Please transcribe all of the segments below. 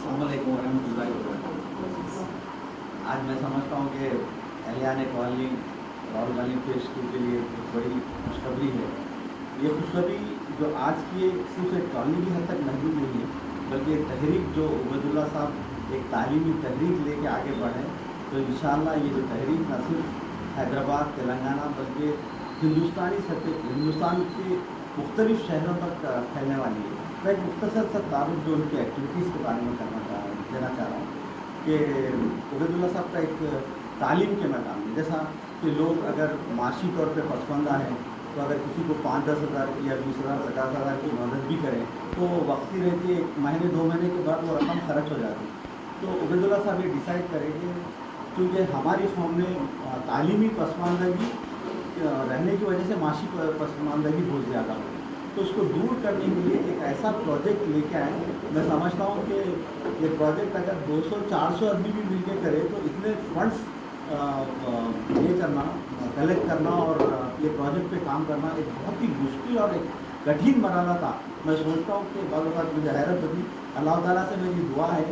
अस्सलाम वालेकुम वरहमतुल्लाहि वबरकातुहू। आज मैं समझता हूँ कि अहलियान कॉलोनी राहुल गांधी फेज 2 के लिए एक बड़ी खुशखबरी है। ये खुशखबरी जो आज की है सिर्फ एक कॉलोनी की हद तक महदूद नहीं है, बल्कि एक तहरीक जो उबैदुल्ला साहब एक तालीमी तहरीक लेके आगे बढ़े, तो इंशाअल्लाह ये जो तहरीक न सिर्फ हैदराबाद तेलंगाना बल्कि हिंदुस्तान के मुख्तलिफ शहरों तक फैलने वाली है। मैं एक मुख्तसर सा तारुफ जो उनकी एक्टिविटीज़ के बारे में देना चाह रहा हूँ कि उबैदुल्ला साहब का एक तालीम के मैदान में, जैसा कि लोग अगर माशी तौर पे पसमानदा हैं तो अगर किसी को 5-10 हज़ार या 20,000 50 हज़ार की मदद भी करें तो वक्ती रहती है, 1 महीने 2 महीने के बाद वो रकम खर्च हो जाती है। तो उबैदुल्ला साहब ये डिसाइड करेंगे क्योंकि हमारी कौम में तालीमी पसमानदगी रहने की वजह से माशी पसमानदगी बहुत ज़्यादा हो, तो उसको दूर करने के लिए एक ऐसा प्रोजेक्ट लेके आए। मैं समझता हूँ कि ये प्रोजेक्ट अगर 200-400 आदमी भी मिलकर करे तो इतने फंड्स ये करना, कलेक्ट करना और ये प्रोजेक्ट पे काम करना एक बहुत ही मुश्किल और एक कठिन मरहला था। मैं सोचता हूँ कि बाल वक़्त मुझे हैरत होती। अल्लाह ताला से मेरी दुआ है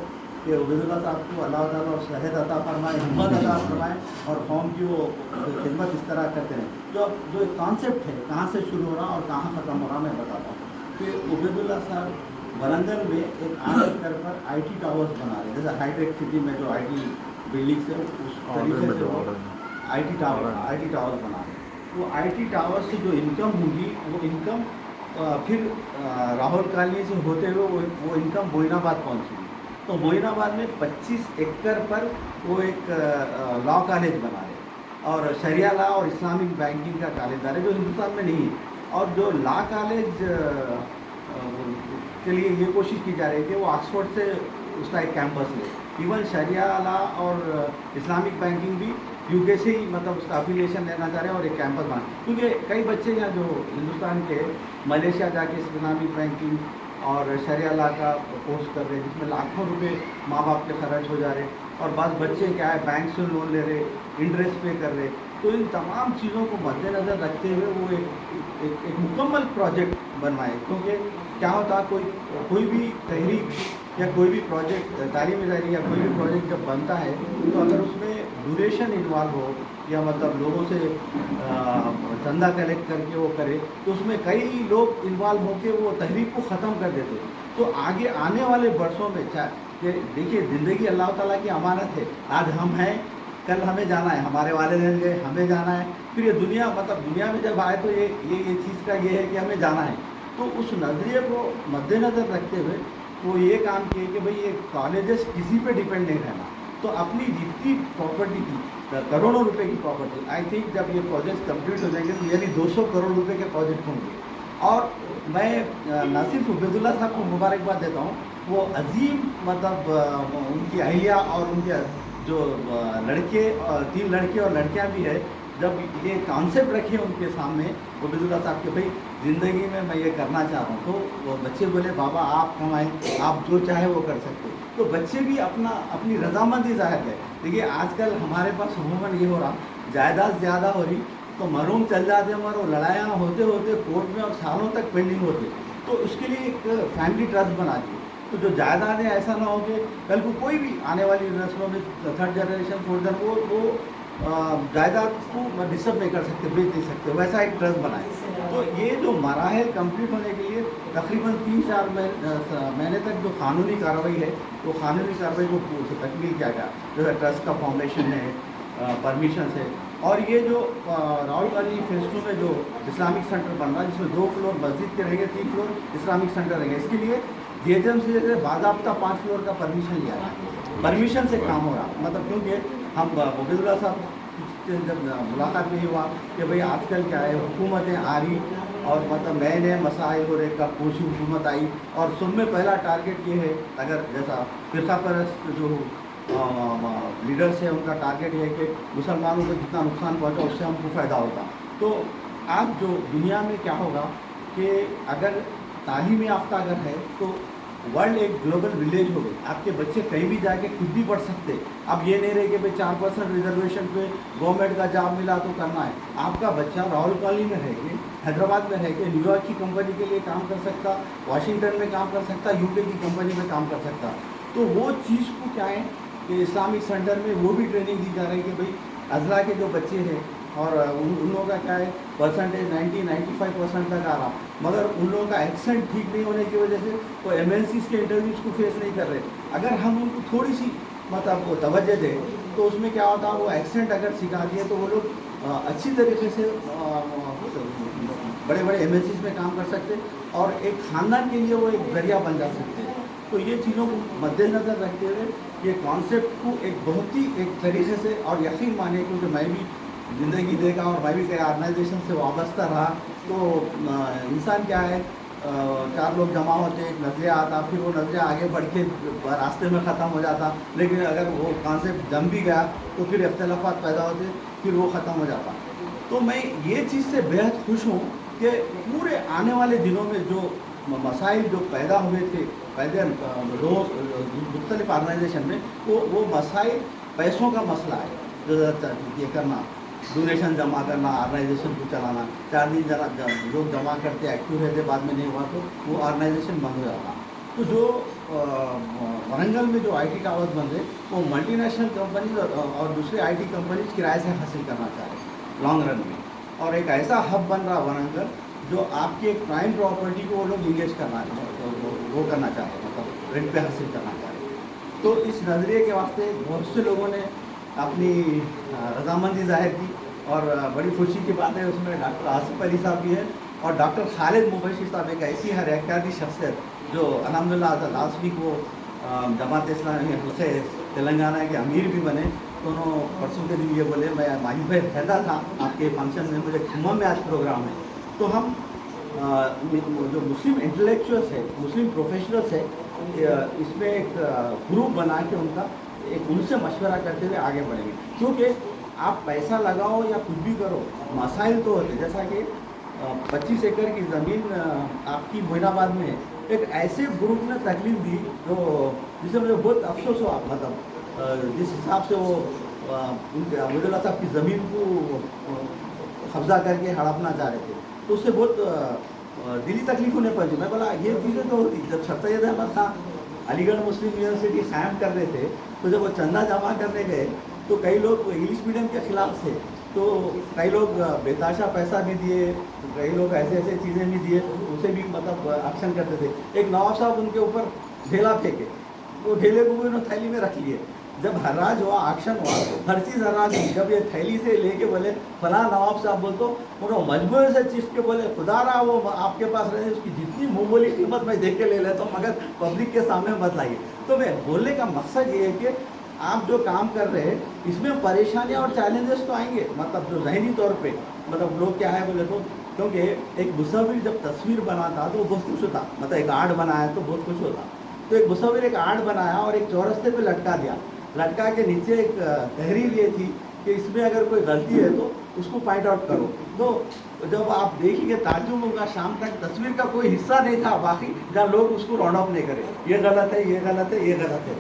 कि उबैदुल्ला साहब को अल्लाह ताला सेहत अता फरमाए, हिम्मत अता फरमाए और कौम की वो खिदमत इस तरह करते रहें। जो एक कॉन्सेप्ट है कहाँ से शुरू हो रहा और कहाँ ख़त्म हो रहा मैं बताता हूँ कि उबैदुल्ला साहब वरंगल में एक 8 एकड़ पर IT टावर्स बना रहे हैं। जैसे हाईटेक सिटी में जो IT बिल्डिंग्स है उस तरीके से वो IT टावर बना रहे हैं। वो IT टावर से जो इनकम होगी वो इनकम फिर राहुल कॉलोनी से होते हुए वो इनकम मोइनाबाद पहुँचेगी। तो मोइनाबाद में 25 एकड़ पर वो एक लॉ कॉलेज बना रहे हैं और शरिया लॉ और इस्लामिक बैंकिंग का कॉलेज है जो हिंदुस्तान में नहीं है। और जो लॉ कॉलेज के लिए ये कोशिश की जा रही है कि वो ऑक्सफोर्ड से उसका एक कैंपस ले। इवन शरिया लॉ और इस्लामिक बैंकिंग भी UK से ही मतलब उसका अफिलिएशन लेना चाह रहे हैं और एक कैंपस बना, क्योंकि कई बच्चे यहाँ जो हिंदुस्तान के मलेशिया जाके इस्लामिक बैंकिंग और शरिया लॉ का कोर्स कर रहे हैं जिसमें लाखों रुपए माँ बाप के खर्च हो जा रहे हैं और बाद बच्चे क्या है बैंक से लोन ले रहे, इंटरेस्ट पे कर रहे। तो इन तमाम चीज़ों को मद्देनज़र रखते हुए वो एक मुकम्मल प्रोजेक्ट बनवाए, क्योंकि क्या होता कोई भी तहरीक या कोई भी प्रोजेक्ट तालीमी इदारे या कोई भी प्रोजेक्ट जब बनता है तो अगर उसमें ड्यूरेशन इन्वॉल्व हो या मतलब लोगों से चंदा कलेक्ट करके वो करे तो उसमें कई लोग इन्वॉल्व होकर वो तहरीक को ख़त्म कर देते। तो आगे आने वाले वर्षों में कि देखिए ज़िंदगी अल्लाह ताला की अमानत है। आज हम हैं, कल हमें जाना है, हमारे वालिदैन गए हमें जाना है, फिर ये दुनिया दुनिया में जब आए तो ये चीज़ का ये है कि हमें जाना है। तो उस नज़रिए को मद्देनज़र रखते हुए वो ये काम किए कि भाई ये कॉलेजेस किसी पे डिपेंड नहीं रहना, तो अपनी जितनी प्रॉपर्टी थी करोड़ों रुपए की प्रॉपर्टी, आई थिंक जब ये प्रोजेक्ट कंप्लीट हो जाएंगे तो यानी 200 करोड़ रुपए के प्रोजेक्ट होंगे। और मैं न सिर्फ उबैदुल्ला साहब को मुबारकबाद देता हूँ, वो अजीम उनकी अहिया और उनके जो लड़के 3 लड़के और लड़कियाँ भी है, जब ये कॉन्सेप्ट रखे उनके सामने उबैदुल्ला साहब के भाई ज़िंदगी में मैं ये करना चाह रहा हूँ, तो वो बच्चे बोले बाबा आप कमाएं, आप जो चाहे वो कर सकते हो। तो बच्चे भी अपनी रजामंदी ज़ाहिर है। देखिए आजकल हमारे पास अमूमन ये हो रहा, जायदाद ज़्यादा हो रही तो मरूम चल जाते हमारे, लड़ाइयाँ होते होते कोर्ट में और सालों तक पेंडिंग होते। तो उसके लिए एक फैमिली ट्रस्ट बना दी, तो जो जायदाद है ऐसा ना हो कि कल को कोई भी आने वाली नस्लों में 3rd जनरेशन 4th जनरेशन वो जायदाद को डिस्टर्ब नहीं कर सकते, बेच नहीं सकते, वैसा एक ट्रस्ट बनाए। तो ये जो मराहल कंप्लीट होने के लिए तकरीबन 3-4 महीने तक जो कानूनी कार्रवाई है वो कानूनी कार्रवाई को तकमील किया गया, जैसे ट्रस्ट का फॉर्मेशन है, परमिशन है। और ये जो राहुल गांधी फेज 2 में जो इस्लामिक सेंटर बन रहा है जिसमें 2 फ्लोर मस्जिद के रहेंगे, 3 फ्लोर इस्लामिक सेंटर रहेंगे, इसके लिए DHM से बाज़ाब्ता 5 फ्लोर का परमिशन लिया है। परमिशन से काम हो रहा, मतलब क्योंकि हम उबैदुल्ला साहब से जब मुलाकात में हुआ कि भाई आजकल क्या है हुकूमतें आ रही और नए नए मसाइल हो रहे, कब कौन सी हुकूमत आई और सब में पहला टारगेट ये है, अगर जैसा फ़िरका परस्त जो लीडर्स है उनका टारगेट ये है कि मुसलमानों को जितना नुकसान पहुंचा उससे हमको फ़ायदा होगा। तो आज जो दुनिया में क्या होगा कि अगर तालीम याफ्ता अगर है तो वर्ल्ड एक ग्लोबल विलेज हो गई, आपके बच्चे कहीं भी जाके खुद भी पढ़ सकते। अब ये नहीं रहे कि भाई 4% रिजर्वेशन पे गवर्नमेंट का जॉब मिला तो करना है। आपका बच्चा राहुल कॉलोनी में रह के, हैदराबाद में रह के न्यूयॉर्क की कंपनी के लिए काम कर सकता, वाशिंगटन में काम कर सकता, UK की कंपनी में काम कर सकता। تو وہ چیز کو کیا ہے کہ اسلامک سینٹر میں وہ بھی ٹریننگ دی جا رہی ہے کہ بھائی اضلاع کے جو بچے ہیں اور ان لوگوں کا کیا ہے پرسنٹیج 90-95% تک آ رہا، مگر ان لوگوں کا ایکسنٹ ٹھیک نہیں ہونے کی وجہ سے وہ ایم این سیز کے انٹرویوز کو فیس نہیں کر رہے. اگر ہم ان کو تھوڑی سی مطلب وہ توجہ دیں تو اس میں کیا ہوتا ہے، وہ ایکسنٹ اگر سکھا دیے تو وہ لوگ اچھی طریقے سے بڑے بڑے ایم این سیز میں کام کر سکتے اور ایک خاندان کے لیے وہ ایک ذریعہ بن جا سکتے ہیں. تو یہ چیزوں کو مد نظر رکھتے ہوئے یہ کانسیپٹ کو ایک بہت ہی ایک طریقے سے اور یقین مانے، کیونکہ میں بھی زندگی دیکھا اور میں بھی کئی آرگنائزیشن سے وابستہ رہا. تو انسان کیا ہے، 4 لوگ جمع ہوتے، ایک نظریہ آتا، پھر وہ نظریہ آگے بڑھ کے راستے میں ختم ہو جاتا، لیکن اگر وہ کانسیپٹ جم بھی گیا تو پھر اختلافات پیدا ہوتے، پھر وہ ختم ہو جاتا. تو میں یہ چیز سے بےحد خوش ہوں کہ پورے آنے والے دنوں میں جو مسائل جو پیدا ہوئے تھے پہلے مختلف آرگنائزیشن میں، وہ مسائل پیسوں کا مسئلہ ہے. جو یہ کرنا، ڈونیشن جمع کرنا، آرگنائزیشن کو چلانا، 4 دن لوگ جمع کرتے، ایکٹیو رہتے، بعد میں نہیں ہوا تو وہ آرگنائزیشن بند ہو جاتا. تو جو ورنگل میں جو آئی ٹی ٹاورز بن رہے، وہ ملٹی نیشنل کمپنیز اور دوسرے آئی ٹی کمپنیز کرائے سے حاصل کرنا چاہ رہے لانگ رن میں، اور ایک ایسا ہب بن رہا ورنگل جو آپ کی ایک پرائم پراپرٹی کو وہ لوگ انگیج کرنا وہ کرنا چاہتے ہیں، مطلب رینٹ پہ حاصل کرنا چاہتے ہیں. تو اس نظریے کے واسطے بہت سے لوگوں نے اپنی رضامندی ظاہر کی، اور بڑی خوشی کی بات ہے اس میں ڈاکٹر آصف علی صاحب بھی ہے اور ڈاکٹر خالد مبشر صاحب، ایک ایسی حیاتیاتی شخصیت جو الحمدللہ لاسٹ ویک وہ جماعت اسلامی حلقے تلنگانہ کے امیر بھی بنے. دونوں پرسوں کے دن یہ بولے میں ماہی بھائی رہتا تھا آپ کے فنکشن میں، مجھے کھمم میں آج پروگرام ہے. تو ہم جو مسلم انٹلیکچوئلس ہے، مسلم پروفیشنلس ہے، اس میں ایک گروپ بنا کے ان سے مشورہ کرتے ہوئے آگے بڑھیں گے. کیونکہ آپ پیسہ لگاؤ یا کچھ بھی کرو، مسائل تو ہوتے، جیسا کہ 25 ایکڑ کی زمین آپ کی موئن آباد میں ہے. ایک ایسے گروپ نے تکلیف دی جس سے مجھے بہت افسوس ہوا، مطلب جس حساب سے وہ عبید اللہ صاحب کی زمین کو قبضہ کر کے ہڑپنا چاہ رہے تھے، تو اس سے بہت دلی تکلیف ہونے پڑی. میں بولا یہ چیزیں تو ہوتی. جب سر سید احمد خان علی گڑھ مسلم یونیورسٹی قائم کر رہے تھے تو جب وہ چندہ جمع کرنے گئے تو کئی لوگ انگلش میڈیم کے خلاف تھے، تو کئی لوگ بےتحاشا پیسہ بھی دیے، کئی لوگ ایسے چیزیں بھی دیے، اسے بھی مطلب ایکشن کرتے تھے. ایک نواب صاحب ان کے اوپر ڈھیلا پھینکے، وہ ڈھیلے کو بھی انہوں نے تھیلی میں رکھ لیے. جب حراج ہوا، آکشن ہوا، ہر چیز حراج ہوئی. جب یہ تھیلی سے لے کے بولے فلاں نواب صاحب بول تو انہوں مجبور سے چیز کے بولے خدا رہا وہ آپ کے پاس رہے، اس کی جتنی معمولی قیمت میں دیکھ کے لے لیتا ہوں، مگر پبلک کے سامنے مت لائیے. تو میں بولنے کا مقصد یہ ہے کہ آپ جو کام کر رہے ہیں اس میں پریشانیاں اور چیلنجز تو آئیں گے، مطلب جو ذہنی طور پہ مطلب لوگ کیا ہے بولے تو، کیونکہ ایک مصور جب تصویر بناتا تو وہ بہت خوش ہوتا، مطلب ایک آرٹ بنایا تو بہت خوش ہوتا. تو ایک مصور ایک آرٹ بنایا اور ایک چورستے پہ لٹکا دیا، لٹکا کے نیچے ایک تحریر یہ تھی کہ اس میں اگر کوئی غلطی ہے تو اس کو پوائنٹ آؤٹ کرو. تو جب آپ دیکھیں گے تعجب ہوگا، شام تک تصویر کا کوئی حصہ نہیں تھا باقی جہاں لوگ اس کو راؤنڈ اپ نہیں کرے، یہ غلط ہے، یہ غلط ہے، یہ غلط ہے.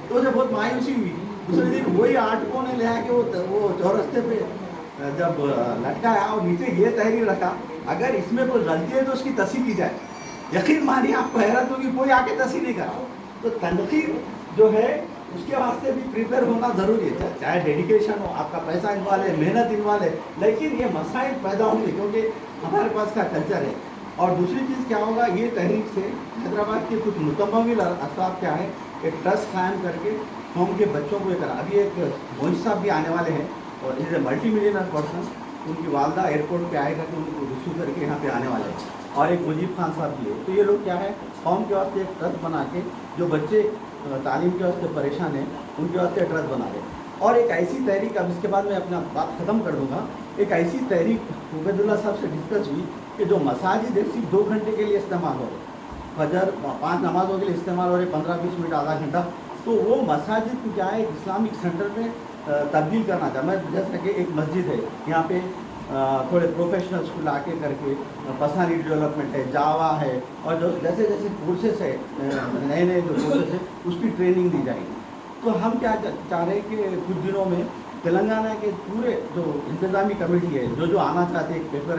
تو اسے بہت مایوسی ہوئی. دوسرے دن وہی آرٹکوں نے لیا کہ وہ چورستے پہ جب لٹکایا اور نیچے یہ تحریر رکھا اگر اس میں کوئی غلطی ہے تو اس کی تصحیح کی جائے. یقین مانیے آپ کو حیرت ہوگی، کوئی آ کے تصحیح نہیں کرا. تو تنقید جو ہے اس کے واسطے بھی پریپیئر ہونا ضروری ہے، چاہے ڈیڈیکیشن ہو، آپ کا پیسہ انوالو ہے، محنت انوالو ہے، لیکن یہ مسائل پیدا ہوں گے کیونکہ ہمارے پاس کا کلچر ہے. اور دوسری چیز کیا ہوگا، یہ تحریک سے حیدرآباد کے کچھ متمول افراد کیا ہے ایک ٹرسٹ قائم کر کے قوم کے بچوں کو یہ کرا. ابھی ایک موہن صاحب بھی آنے والے ہیں اور از اے ملٹی ملینر پرسن، ان کی والدہ ایئرپورٹ پہ آئے گا کہ ان کو ریسیو کر کے یہاں پہ آنے والے ہیں. اور ایک مجیب خان صاحب بھی ہے. تو یہ لوگ کیا ہے قوم کے واسطے ایک ٹرسٹ بنا کے جو بچے تعلیم کے واسطے پریشان ہیں ان کے واسطے ٹرسٹ بنا رہے. اور ایک ایسی تحریک، اب اس کے بعد میں اپنا بات ختم کر دوں گا، ایک ایسی تحریک عبید اللہ صاحب سے ڈسکس ہوئی کہ جو مساجد صرف 2 گھنٹے کے لیے استعمال ہو رہے، فجر 5 نمازوں کے لیے استعمال ہو رہے، 15-20 منٹ آدھا گھنٹہ، تو وہ مساجد کو کیا ہے ایک اسلامک سینٹر میں تبدیل کرنا چاہتا. میں جیسا کہ ایک مسجد ہے یہاں پہ تھوڑے پروفیشنلس کو لا کے کر کے پرسنالٹی ڈیولپمنٹ ہے، جاوا ہے، اور جو جیسے کورسز ہے نئے جو کورسز ہیں اس کی ٹریننگ دی جائے گی. تو ہم کیا چاہ رہے ہیں کہ کچھ دنوں میں تلنگانہ کے پورے جو انتظامی کمیٹی ہے جو آنا چاہتے ہیں ایک پیپر